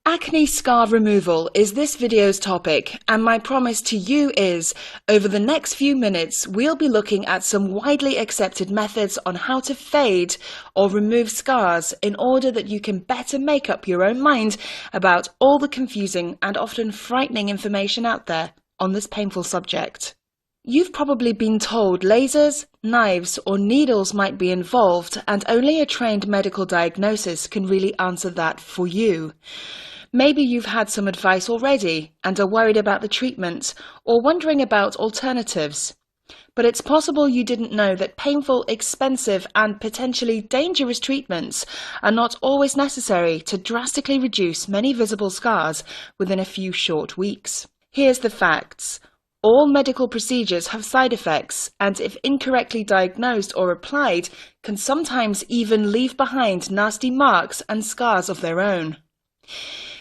Acne scar removal is this video's topic, and my promise to you is, over the next few minutes, we'll be looking at some widely accepted methods on how to fade or remove scars in order that you can better make up your own mind about all the confusing and often frightening information out there on this painful subject. You've probably been told lasers, knives, or needles might be involved, and only a trained medical diagnosis can really answer that for you. Maybe you've had some advice already and are worried about the treatment or wondering about alternatives. But it's possible you didn't know that painful, expensive, and potentially dangerous treatments are not always necessary to drastically reduce many visible scars within a few short weeks. Here's the facts. All medical procedures have side effects, and if incorrectly diagnosed or applied, can sometimes even leave behind nasty marks and scars of their own.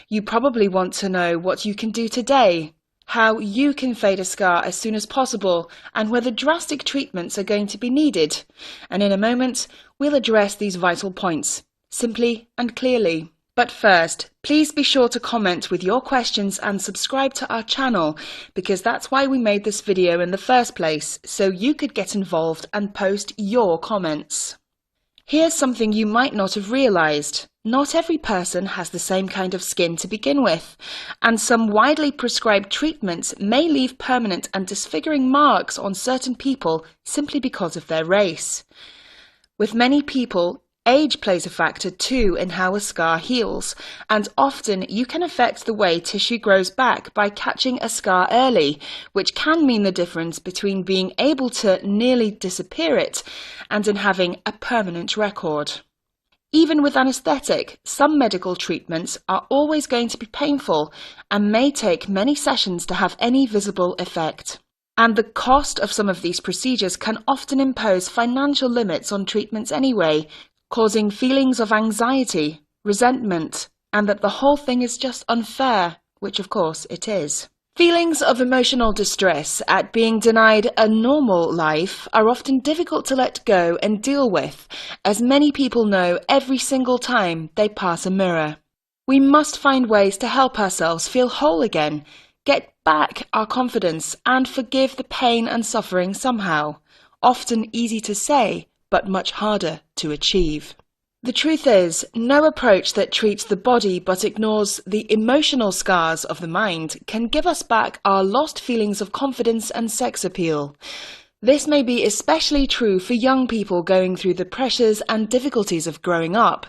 You probably want to know what you can do today, how you can fade a scar as soon as possible, and whether drastic treatments are going to be needed. And in a moment, we'll address these vital points, simply and clearly. But first, please be sure to comment with your questions and subscribe to our channel, because that's why we made this video in the first place, so you could get involved and post your comments. Here's something you might not have realized. Not every person has the same kind of skin to begin with, and some widely prescribed treatments may leave permanent and disfiguring marks on certain people simply because of their race. With many people, age plays a factor too in how a scar heals, and often you can affect the way tissue grows back by catching a scar early, which can mean the difference between being able to nearly disappear it and in having a permanent record. Even with anaesthetic, some medical treatments are always going to be painful and may take many sessions to have any visible effect. And the cost of some of these procedures can often impose financial limits on treatments anyway, causing feelings of anxiety, resentment, and that the whole thing is just unfair, which of course it is. Feelings of emotional distress at being denied a normal life are often difficult to let go and deal with, as many people know every single time they pass a mirror. We must find ways to help ourselves feel whole again, get back our confidence, and forgive the pain and suffering somehow. Often easy to say, but much harder to achieve. The truth is, no approach that treats the body but ignores the emotional scars of the mind can give us back our lost feelings of confidence and sex appeal. This may be especially true for young people going through the pressures and difficulties of growing up,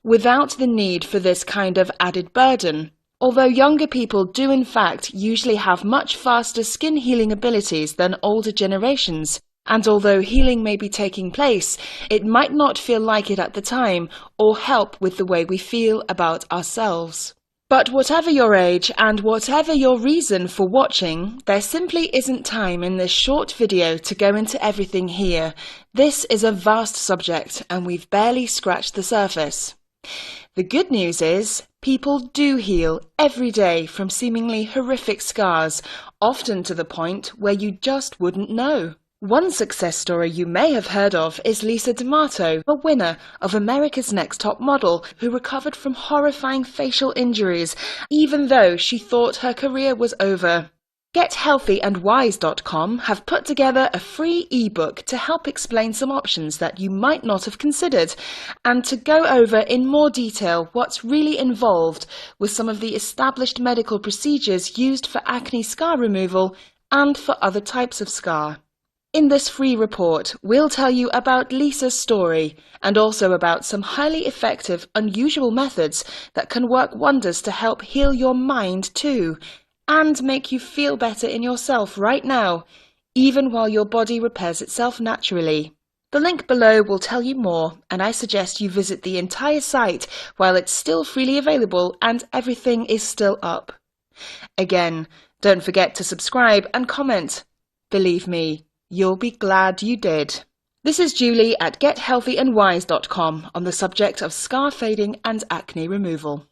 without the need for this kind of added burden. Although younger people do in fact usually have much faster skin healing abilities than older generations, and although healing may be taking place, it might not feel like it at the time or help with the way we feel about ourselves. But whatever your age and whatever your reason for watching, there simply isn't time in this short video to go into everything here. This is a vast subject and we've barely scratched the surface. The good news is, people do heal every day from seemingly horrific scars, often to the point where you just wouldn't know. One success story you may have heard of is Lisa D'Amato, a winner of America's Next Top Model, who recovered from horrifying facial injuries, even though she thought her career was over. GetHealthyAndWise.com have put together a free ebook to help explain some options that you might not have considered, and to go over in more detail what's really involved with some of the established medical procedures used for acne scar removal and for other types of scar. In this free report, we'll tell you about Lisa's story and also about some highly effective, unusual methods that can work wonders to help heal your mind too, and make you feel better in yourself right now, even while your body repairs itself naturally. The link below will tell you more, and I suggest you visit the entire site while it's still freely available and everything is still up. Again, don't forget to subscribe and comment. Believe me, you'll be glad you did. This is Julie at GetHealthyAndWise.com on the subject of scar fading and acne removal.